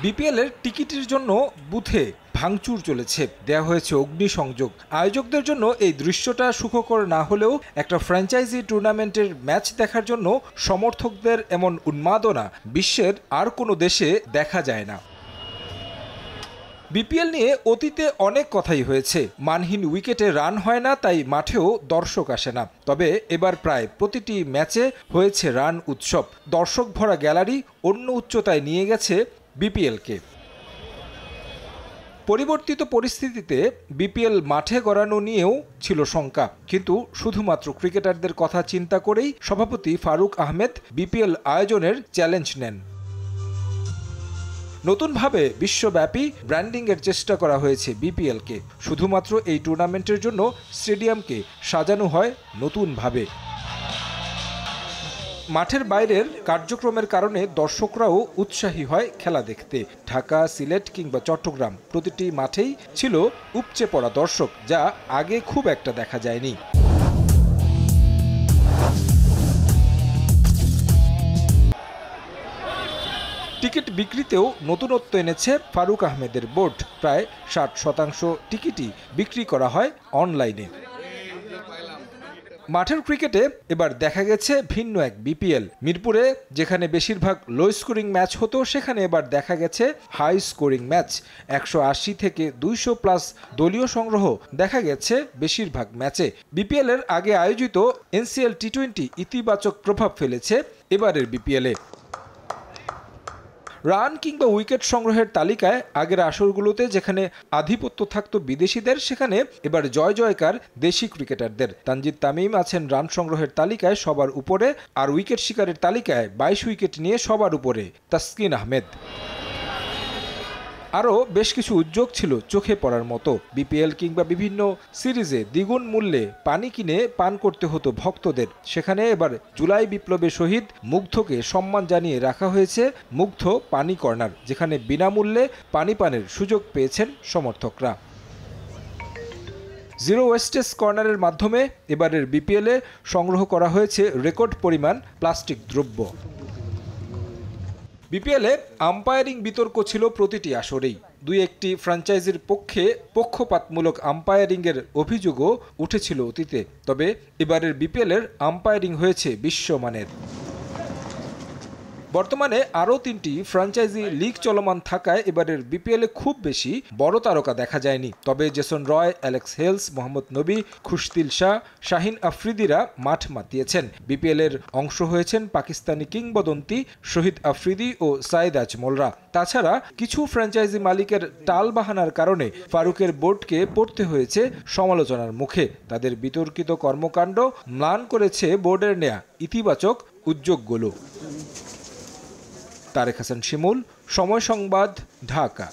BPL এর টিকিটের জন্য বুথে ভাঙচুর চলেছে, দেয়া হয়েছে অগ্নিসংযোগ। আয়োজকদের জন্য এই দৃশ্যটা সুখকর না হলেও একটা ফ্র্যাঞ্চাইজি টুর্নামেন্টের ম্যাচ দেখার জন্য সমর্থকদের এমন উন্মাদনা বিশ্বের আর কোনো দেশে দেখা যায় না। বিপিএল নিয়ে অতীতে অনেক কথাই হয়েছে। মানহীন উইকেটে রান হয় না, তাই মাঠেও দর্শক আসে না। তবে এবার প্রায় প্রতিটি ম্যাচে হয়েছে রান উৎসব। দর্শক ভরা গ্যালারি অন্য উচ্চতায় নিয়ে গেছে বিপিএলকে। পরিবর্তিত পরিস্থিতিতে বিপিএল মাঠে গড়ানো নিয়েও ছিল শঙ্কা, কিন্তু শুধুমাত্র ক্রিকেটারদের কথা চিন্তা করেই সভাপতি ফারুক আহমেদ বিপিএল আয়োজনের চ্যালেঞ্জ নেন। নতুনভাবে বিশ্বব্যাপী ব্র্যান্ডিংয়ের চেষ্টা করা হয়েছে বিপিএলকে। শুধুমাত্র এই টুর্নামেন্টের জন্য স্টেডিয়ামকে সাজানো হয় নতুনভাবে। মাঠের বাইরের কার্যক্রমের কারণে দর্শকরাও উৎসাহী হয় খেলা দেখতে। ঢাকা, সিলেট কিংবা চট্টগ্রাম প্রতিটি মাঠেই ছিল উপচে পড়া দর্শক, যা আগে খুব একটা দেখা যায়নি। টিকিট বিক্রিতেও নতুনত্ব এনেছে ফারুক আহমেদের বোর্ড। প্রায় 60% টিকিটই বিক্রি করা হয় অনলাইনে। মাঠের ক্রিকেটে এবার দেখা গেছে ভিন্ন এক বিপিএল। মিরপুরে যেখানে বেশিরভাগ লো স্কোরিং ম্যাচ হতো, সেখানে এবার দেখা গেছে হাই স্কোরিং ম্যাচ। 180 থেকে 200 প্লাস দলীয় সংগ্রহ দেখা গেছে বেশিরভাগ ম্যাচে। বিপিএল এর আগে আয়োজিত এনসিএল টি20 ইতিবাচক প্রভাব ফেলেছে এবারের বিপিএলে। রান কিংবা উইকেট সংগ্রহের তালিকায় আগের আসরগুলোতে যেখানে আধিপত্য থাকত বিদেশিদের, সেখানে এবার জয় জয়কার দেশি ক্রিকেটারদের। তানজিদ তামিম আছেন রান সংগ্রহের তালিকায় সবার উপরে, আর উইকেট শিকারের তালিকায় 22 উইকেট নিয়ে সবার উপরে তাসকিন আহমেদ। আরও বেশ কিছু উদ্যোগ ছিল চোখে পড়ার মতো। বিপিএল কিংবা বিভিন্ন সিরিজে দ্বিগুণ মূল্যে পানি কিনে পান করতে হতো ভক্তদের। সেখানে এবার জুলাই বিপ্লবে শহীদ মুগ্ধকে সম্মান জানিয়ে রাখা হয়েছে মুগ্ধ পানি কর্নার, যেখানে বিনামূল্যে পানি পানের সুযোগ পেয়েছেন সমর্থকরা। জিরো ওয়েস্টেজ কর্নারের মাধ্যমে এবারের বিপিএলে সংগ্রহ করা হয়েছে রেকর্ড পরিমাণ প্লাস্টিক দ্রব্য। বিপিএলে আম্পায়ারিং বিতর্ক ছিল প্রতিটি আসরেই। দুই একটি ফ্র্যাঞ্চাইজির পক্ষে পক্ষপাতমূলক আম্পায়ারিংয়ের অভিযোগও উঠেছিল অতীতে। তবে এবারের বিপিএলের আম্পায়ারিং হয়েছে বিশ্বমানের। বর্তমানে আরও 3টি ফ্র্যাঞ্চাইজি লিগ চলমান থাকায় এবারের বিপিএলে খুব বেশি বড় তারকা দেখা যায়নি। তবে Jason Roy, Alex Hales, Mohammad নবী, খুশদিল শাহ, শাহিন আফ্রিদিরা মাঠ মাতিয়েছেন। বিপিএল এর অংশ হয়েছেন পাকিস্তানি কিংবদন্তি শহীদ আফ্রিদি ও সাইদ আজমলরা। তাছাড়া কিছু ফ্র্যাঞ্চাইজি মালিকের টালবাহানার কারণে ফারুকের বোর্ডকে পড়তে হয়েছে সমালোচনার মুখে। তাদের বিতর্কিত কর্মকাণ্ড ম্লান করেছে বোর্ডের নেয়া ইতিবাচক উদ্যোগগুলো। তারেক হাসান শিমুল, সময় সংবাদ, ঢাকা।